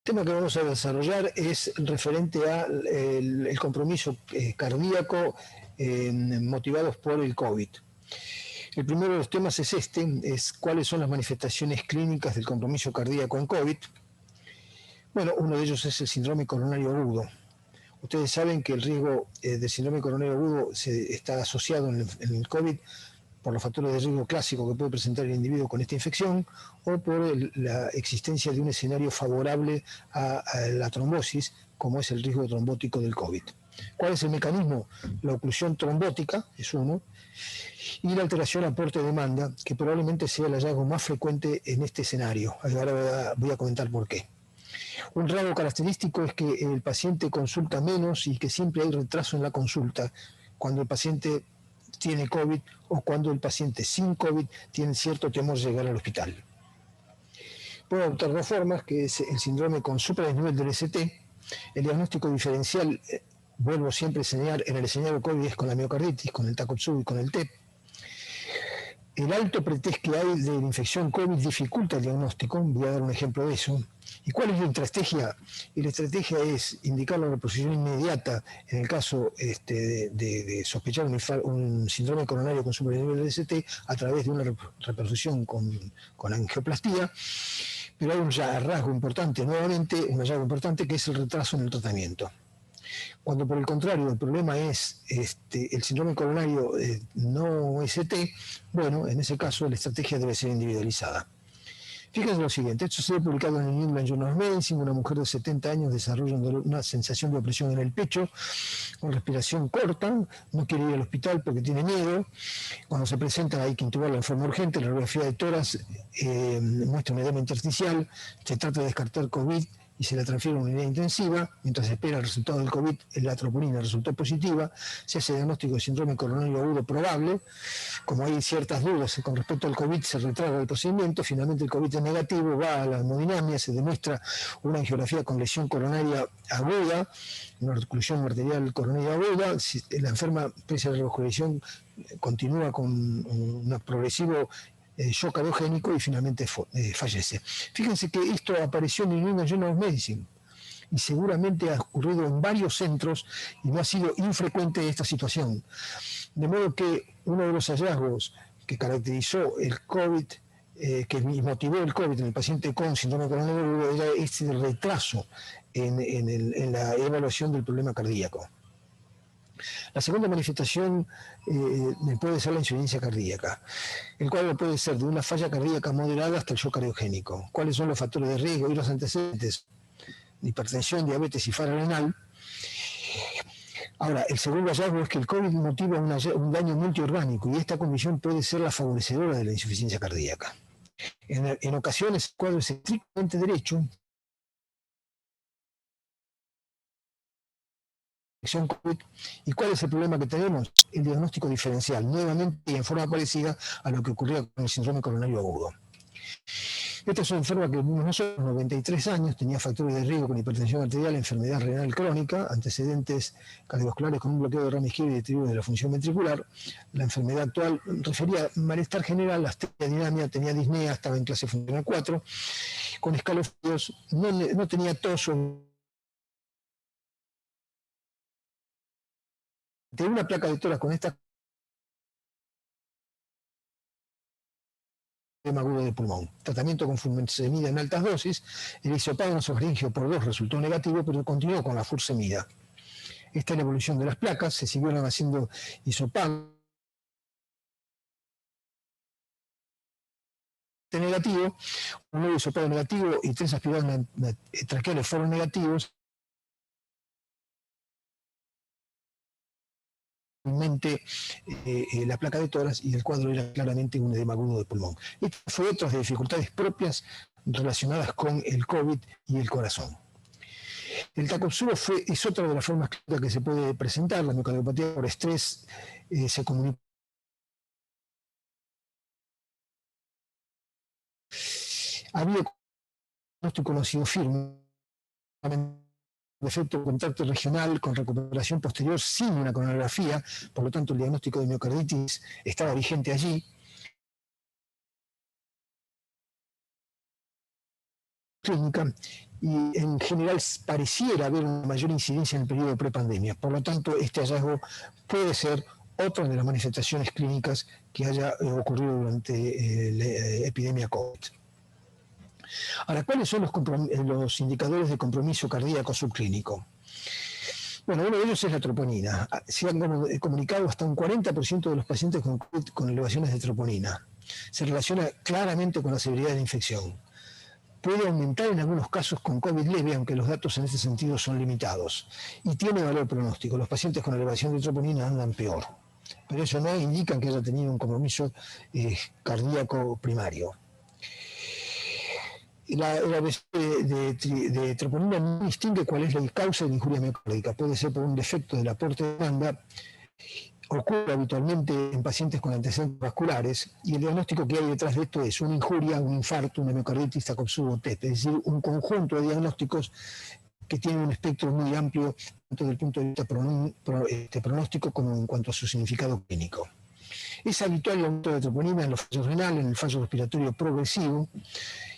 El tema que vamos a desarrollar es referente al compromiso cardíaco motivados por el COVID. El primero de los temas es es cuáles son las manifestaciones clínicas del compromiso cardíaco en COVID. Bueno, uno de ellos es el síndrome coronario agudo. Ustedes saben que el riesgo del síndrome coronario agudo está asociado en el COVID por los factores de riesgo clásicos que puede presentar el individuo con esta infección o por la existencia de un escenario favorable a la trombosis, como es el riesgo trombótico del COVID. ¿Cuál es el mecanismo? La oclusión trombótica es uno, y la alteración aporte-demanda, que probablemente sea el hallazgo más frecuente en este escenario. Ahora voy a comentar por qué. Un rasgo característico es que el paciente consulta menos y que siempre hay retraso en la consulta cuando el paciente tiene COVID o cuando el paciente sin COVID tiene cierto temor de llegar al hospital. Puede adoptar dos formas, que es el síndrome con supradesnivel del ST, el diagnóstico diferencial, vuelvo siempre a señalar, en el escenario COVID es con la miocarditis, con el Takotsubo y con el TEP. El alto pretest que hay de la infección COVID dificulta el diagnóstico, voy a dar un ejemplo de eso. ¿Y cuál es la estrategia? Y la estrategia es indicar la reposición inmediata en el caso de sospechar un síndrome coronario con supradesnivel del ST a través de una reperfusión con angioplastía, pero hay un hallazgo importante, nuevamente, un hallazgo importante que es el retraso en el tratamiento. Cuando por el contrario el problema es el síndrome coronario no ST, bueno, en ese caso la estrategia debe ser individualizada. Fíjense lo siguiente, esto se ha publicado en el New England Journal of Medicine. Una mujer de 70 años desarrolla una sensación de opresión en el pecho, con respiración corta, no quiere ir al hospital porque tiene miedo. Cuando se presenta hay que intubarla en forma urgente, la radiografía de tórax muestra un edema intersticial, se trata de descartar COVID y se la transfiere a una unidad intensiva. Mientras se espera el resultado del COVID, la troponina resultó positiva, se hace diagnóstico de síndrome coronario agudo probable. Como hay ciertas dudas con respecto al COVID, se retrasa el procedimiento, finalmente el COVID es negativo, va a la hemodinamia, se demuestra una angiografía con lesión coronaria aguda, una oclusión arterial coronaria aguda. Si la enferma, pese a la revascularización, continúa con un progresivo shock cardiogénico y finalmente fallece. Fíjense que esto apareció en el New England Journal of Medicine y seguramente ha ocurrido en varios centros y no ha sido infrecuente esta situación. De modo que uno de los hallazgos que caracterizó el COVID, que motivó el COVID en el paciente con síndrome coronario agudo, era este retraso en la evaluación del problema cardíaco. La segunda manifestación puede ser la insuficiencia cardíaca. El cuadro puede ser de una falla cardíaca moderada hasta el shock cardiogénico. ¿Cuáles son los factores de riesgo y los antecedentes? Hipertensión, diabetes y falla renal. Ahora, el segundo hallazgo es que el COVID motiva un daño multiorgánico y esta condición puede ser la favorecedora de la insuficiencia cardíaca. En ocasiones el cuadro es estrictamente derecho, COVID. ¿Y cuál es el problema que tenemos? El diagnóstico diferencial, nuevamente y en forma parecida a lo que ocurría con el síndrome coronario agudo. Esta es una enferma que vimos nosotros, 93 años, tenía factores de riesgo con hipertensión arterial, enfermedad renal crónica, antecedentes cardiovasculares con un bloqueo de rama izquierda y deterioro de la función ventricular. La enfermedad actual refería malestar general, dinamia, tenía disnea, estaba en clase funcional 4, con escalofríos, no tenía tos de una placa de tórax con esta edema agudo de pulmón. Tratamiento con furosemida en altas dosis. El hisopado nasofaringeo por 2 resultó negativo, pero continuó con la furosemida. Esta es la evolución de las placas. Se siguieron haciendo hisopado negativo, un nuevo hisopado negativo y 3 aspirados traqueales fueron negativos. La placa de tórax y el cuadro era claramente un edema agudo de pulmón. Estas fueron otras dificultades propias relacionadas con el COVID y el corazón. El Takotsubo es otra de las formas clínicas que se puede presentar. La miocardiopatía por estrés se comunica. Había diagnóstico conocido firme, defecto contacto regional con recuperación posterior sin una coronografía, por lo tanto el diagnóstico de miocarditis estaba vigente allí. clínica y en general pareciera haber una mayor incidencia en el periodo prepandemia. Por lo tanto, este hallazgo puede ser otra de las manifestaciones clínicas que haya ocurrido durante la epidemia COVID. Ahora, ¿cuáles son los indicadores de compromiso cardíaco subclínico? Bueno, uno de ellos es la troponina. Se han comunicado hasta un 40% de los pacientes con COVID con elevaciones de troponina. Se relaciona claramente con la severidad de la infección. Puede aumentar en algunos casos con COVID leve, aunque los datos en este sentido son limitados. Y tiene valor pronóstico. Los pacientes con elevación de troponina andan peor. Pero eso no indica que haya tenido un compromiso cardíaco primario. La ABC de troponina no distingue cuál es la causa de la injuria miocárdica. Puede ser por un defecto del aporte de demanda, ocurre habitualmente en pacientes con antecedentes vasculares, y el diagnóstico que hay detrás de esto es una injuria, un infarto, una miocarditis, Takotsubo TEP, es decir, un conjunto de diagnósticos que tienen un espectro muy amplio, tanto desde el punto de vista pronóstico como en cuanto a su significado clínico. Es habitual el aumento de troponina en los fallos renales, en el fallo respiratorio progresivo,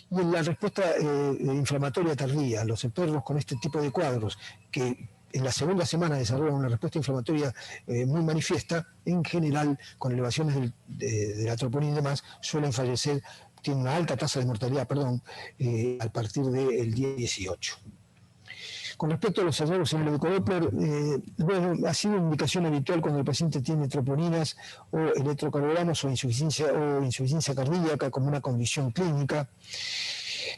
y en la respuesta inflamatoria tardía. Los perros con este tipo de cuadros, que en la segunda semana desarrollan una respuesta inflamatoria muy manifiesta, en general, con elevaciones de la troponina y demás, suelen fallecer, tienen una alta tasa de mortalidad, a partir del día 18. Con respecto a los hallazgos en el electrodoppler, bueno, ha sido una indicación habitual cuando el paciente tiene troponinas o electrocardiogramas o insuficiencia cardíaca como una condición clínica.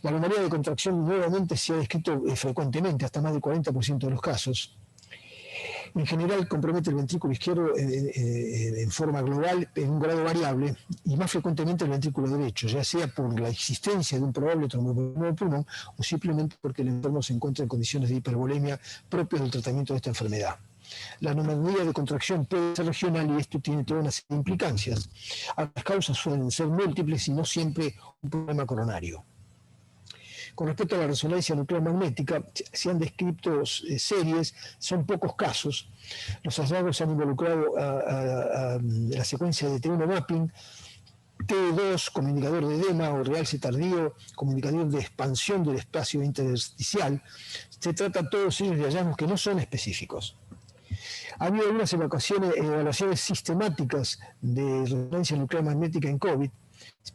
La anomalía de contracción nuevamente se ha descrito frecuentemente, hasta más del 40% de los casos. En general compromete el ventrículo izquierdo en forma global, en un grado variable, y más frecuentemente el ventrículo derecho, ya sea por la existencia de un probable trombopulmón del pulmón o simplemente porque el enfermo se encuentra en condiciones de hipervolemia propias del tratamiento de esta enfermedad. La anomalía de contracción puede ser regional y esto tiene toda una serie de implicancias. Las causas suelen ser múltiples y no siempre un problema coronario. Con respecto a la resonancia nuclear magnética, se han descrito series, son pocos casos. Los hallazgos han involucrado a la secuencia de T1 mapping, T2 como indicador de edema o realce tardío como indicador de expansión del espacio intersticial. Se trata todos ellos de hallazgos que no son específicos. Ha habido algunas evaluaciones sistemáticas de resonancia nuclear magnética en COVID,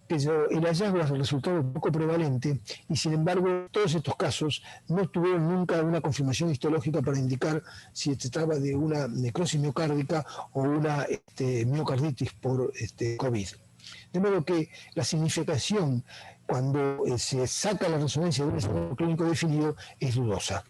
pero el hallazgo ha resultado poco prevalente y sin embargo todos estos casos no tuvieron nunca una confirmación histológica para indicar si se trataba de una necrosis miocárdica o una miocarditis por COVID. De modo que la significación cuando se saca la resonancia de un estado clínico definido es dudosa.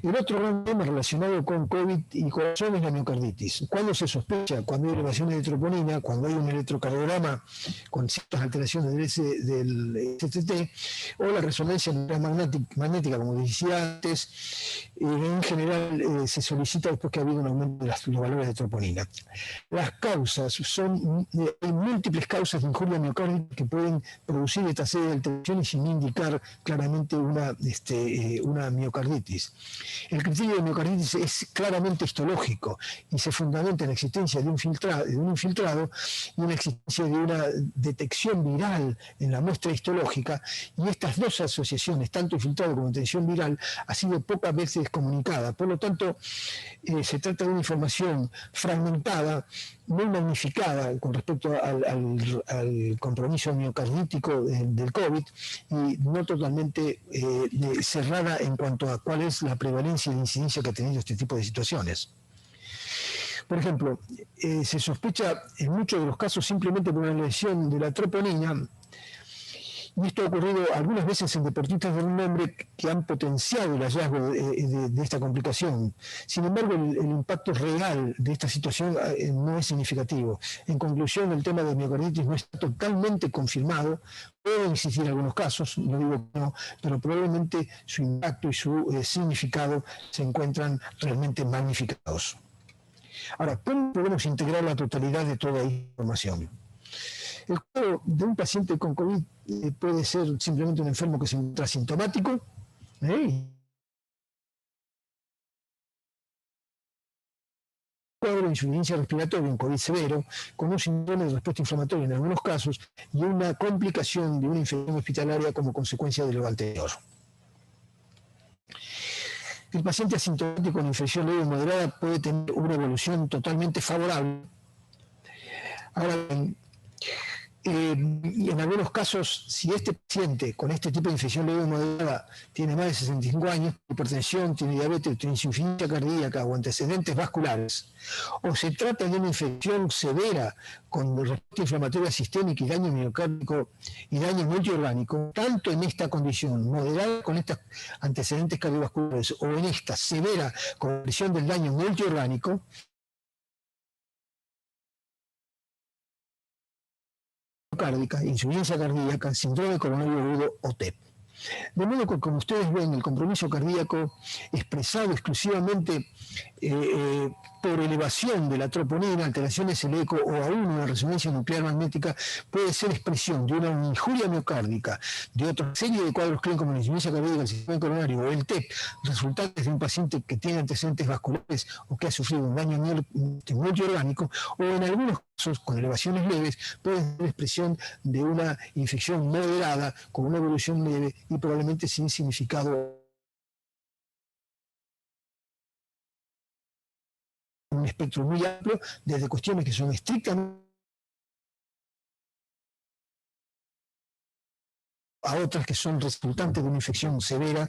El otro gran tema relacionado con COVID y corazón es la miocarditis. ¿Cuándo se sospecha? Cuando hay elevaciones de troponina, cuando hay un electrocardiograma con ciertas alteraciones del STT, o la resonancia magnética, como decía antes, en general se solicita después que ha habido un aumento de los valores de troponina. Las causas hay múltiples causas de injuria miocárdica que pueden producir esta serie de alteraciones sin indicar claramente una miocarditis. El criterio de miocarditis es claramente histológico y se fundamenta en la existencia de un infiltrado y en la existencia de una detección viral en la muestra histológica, y estas dos asociaciones, tanto infiltrado como detección viral, ha sido pocas veces comunicada. Por lo tanto, se trata de una información fragmentada, muy magnificada con respecto al compromiso miocardítico del COVID y no totalmente cerrada en cuanto a cuál es la prevalencia y la incidencia que ha tenido este tipo de situaciones. Por ejemplo, se sospecha en muchos de los casos simplemente por una lesión de la troponina, y esto ha ocurrido algunas veces en deportistas de renombre que han potenciado el hallazgo de esta complicación. Sin embargo, el impacto real de esta situación no es significativo. En conclusión, el tema de miocarditis no está totalmente confirmado. Pueden existir algunos casos, no digo que no, pero probablemente su impacto y su significado se encuentran realmente magnificados. Ahora, ¿cómo podemos integrar la totalidad de toda esta información? El cuadro de un paciente con COVID puede ser simplemente un enfermo que se encuentra asintomático, cuadro de insuficiencia respiratoria, un COVID severo, con un síndrome de respuesta inflamatoria en algunos casos y una complicación de una infección hospitalaria como consecuencia de lo anterior. El paciente asintomático con infección leve o moderada puede tener una evolución totalmente favorable. Ahora bien, y en algunos casos, si este paciente con este tipo de infección leve o moderada tiene más de 65 años, hipertensión, tiene diabetes, tiene insuficiencia cardíaca o antecedentes vasculares, o se trata de una infección severa con respuesta inflamatoria sistémica y daño miocárdico y daño multiorgánico, tanto en esta condición moderada con estos antecedentes cardiovasculares o en esta severa con lesión del daño multiorgánico, cardíaca, insuficiencia cardíaca, síndrome coronario agudo o TEP. De modo que, como ustedes ven, el compromiso cardíaco expresado exclusivamente por elevación de la troponina, alteraciones del eco o aún una resonancia nuclear magnética puede ser expresión de una injuria miocárdica, de otra serie de cuadros clínicos como la insuficiencia cardíaca, el sistema coronario o el TEP, resultantes de un paciente que tiene antecedentes vasculares o que ha sufrido un daño multiorgánico, o en algunos casos, con elevaciones leves, puede ser expresión de una infección moderada con una evolución leve y probablemente sin significado, un espectro muy amplio, desde cuestiones que son estrictamente a otras que son resultantes de una infección severa.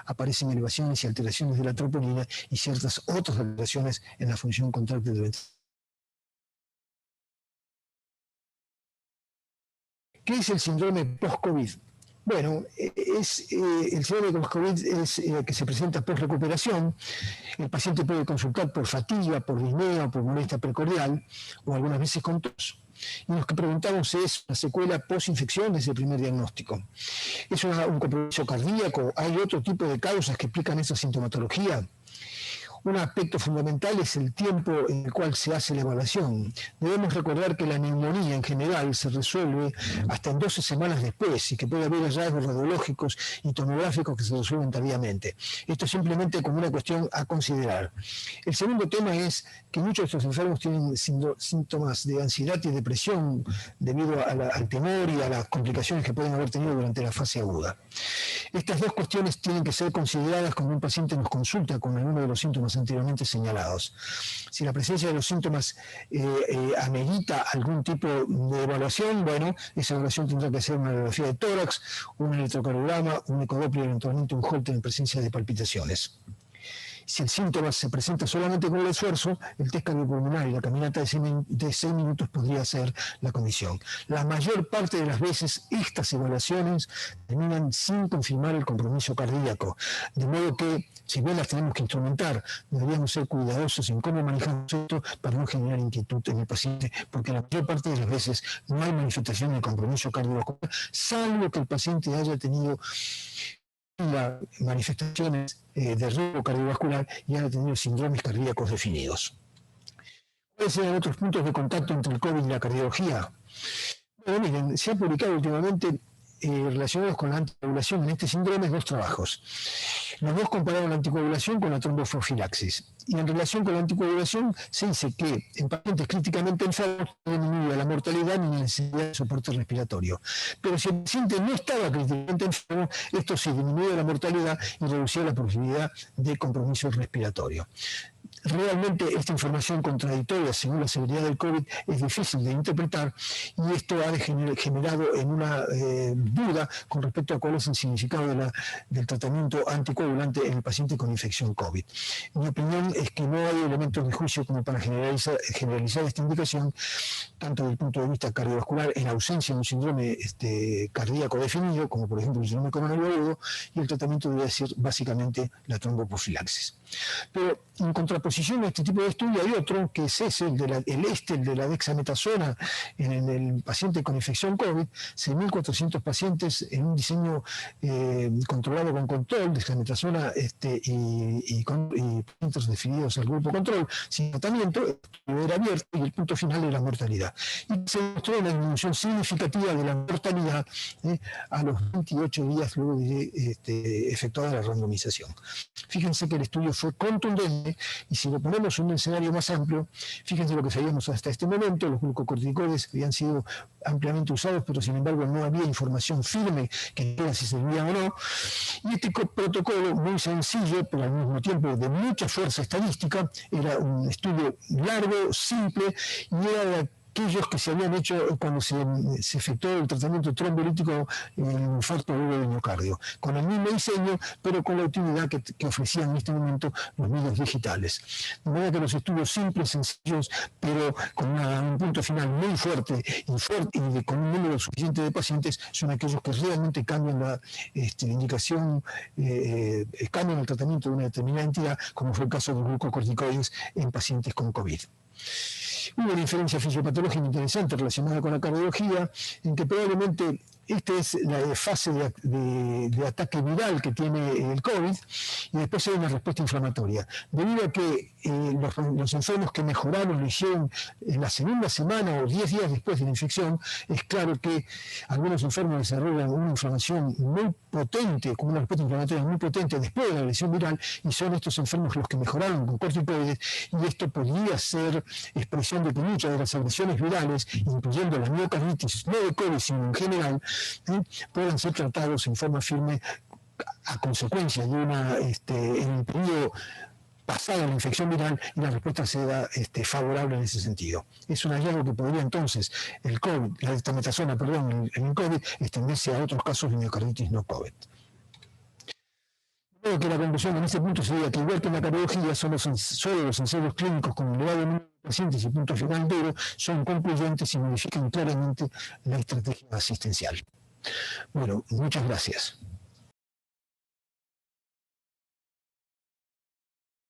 Aparecen elevaciones y alteraciones de la troponina y ciertas otras alteraciones en la función contráctil del ventricular. ¿Qué es el síndrome post-COVID? Bueno, el síndrome post-COVID es que se presenta post-recuperación. El paciente puede consultar por fatiga, por disnea o por molestia precordial, o algunas veces con tos. Y lo que preguntamos es la secuela post-infección desde el primer diagnóstico. ¿Es un compromiso cardíaco? ¿Hay otro tipo de causas que explican esa sintomatología? Un aspecto fundamental es el tiempo en el cual se hace la evaluación. Debemos recordar que la neumonía en general se resuelve hasta en 12 semanas después y que puede haber hallazgos radiológicos y tomográficos que se resuelven tardíamente. Esto es simplemente como una cuestión a considerar. El segundo tema es que muchos de estos enfermos tienen síntomas de ansiedad y depresión debido al temor y a las complicaciones que pueden haber tenido durante la fase aguda. Estas dos cuestiones tienen que ser consideradas cuando un paciente nos consulta con alguno de los síntomas anteriormente señalados. Si la presencia de los síntomas amerita algún tipo de evaluación, bueno, esa evaluación tendrá que ser una radiografía de tórax, un electrocardiograma, un ecodoppler, eventualmente un Holter en presencia de palpitaciones. Si el síntoma se presenta solamente con el esfuerzo, el test cardiopulmonar y la caminata de 6 minutos podría ser la condición. La mayor parte de las veces estas evaluaciones terminan sin confirmar el compromiso cardíaco, de modo que, si bien las tenemos que instrumentar, deberíamos ser cuidadosos en cómo manejamos esto para no generar inquietud en el paciente, porque la mayor parte de las veces no hay manifestación de compromiso cardiovascular, salvo que el paciente haya tenido manifestaciones de riesgo cardiovascular y han tenido síndromes cardíacos definidos. ¿Cuáles serían otros puntos de contacto entre el COVID y la cardiología? Bueno, miren, se han publicado últimamente relacionados con la anticoagulación en este síndrome dos trabajos. Los dos compararon la anticoagulación con la tromboprofilaxis. Y en relación con la anticoagulación se dice que en pacientes críticamente enfermos no disminuye la mortalidad ni la necesidad de soporte respiratorio. Pero si el paciente no estaba críticamente enfermo, esto sí disminuye la mortalidad y reducía la posibilidad de compromiso respiratorio. Realmente esta información contradictoria según la severidad del COVID es difícil de interpretar y esto ha generado en una duda con respecto a cuál es el significado del tratamiento anticoagulante en el paciente con infección COVID. Mi opinión es que no hay elementos de juicio como para generalizar esta indicación, tanto desde el punto de vista cardiovascular en ausencia de un síndrome cardíaco definido, como por ejemplo el síndrome coronario agudo, y el tratamiento debe ser básicamente la tromboprofilaxis. Pero en contraposición contraposición a este tipo de estudio hay otro, que es ese, el de la dexametasona en el paciente con infección COVID, 6.400 pacientes en un diseño controlado con control, dexametasona y pacientes definidos al grupo control, sin tratamiento, el estudio era abierto y el punto final era mortalidad. Y se mostró una disminución significativa de la mortalidad a los 28 días luego de efectuada la randomización. Fíjense que el estudio fue contundente y si lo ponemos en un escenario más amplio, fíjense lo que sabíamos hasta este momento, los glucocorticoides habían sido ampliamente usados, pero sin embargo no había información firme que dijera si servían o no. Y este protocolo muy sencillo, pero al mismo tiempo de mucha fuerza estadística, era un estudio largo, simple, y era de aquellos que se habían hecho cuando se efectuó el tratamiento trombolítico en el infarto agudo del miocardio, con el mismo diseño, pero con la utilidad que ofrecían en este momento los medios digitales. De manera que los estudios simples, sencillos, pero con un punto final muy fuerte y con un número suficiente de pacientes, son aquellos que realmente cambian la indicación, cambian el tratamiento de una determinada entidad, como fue el caso de los glucocorticoides en pacientes con COVID. Hubo una inferencia fisiopatológica interesante relacionada con la cardiología, en que probablemente esta es la fase de ataque viral que tiene el COVID, y después hay una respuesta inflamatoria. Debido a que los enfermos que mejoraron lo hicieron en la segunda semana o 10 días después de la infección, es claro que algunos enfermos desarrollan una inflamación muy potente, como una respuesta inflamatoria muy potente después de la lesión viral, y son estos enfermos los que mejoraron con corticoides, y esto podría ser expresión de que muchas de las agresiones virales, incluyendo la miocarditis, no de COVID, sino en general, puedan ser tratados en forma firme a consecuencia de en el periodo pasado la infección viral, y la respuesta sea favorable en ese sentido. Es un hallazgo que podría entonces la dexametasona, en el COVID, extenderse a otros casos de miocarditis no COVID. Creo que la conclusión en este punto sería que, igual que en la cardiología, solo los ensayos clínicos con elevado número de pacientes y punto final cero son concluyentes y modifican claramente la estrategia asistencial. Bueno, muchas gracias.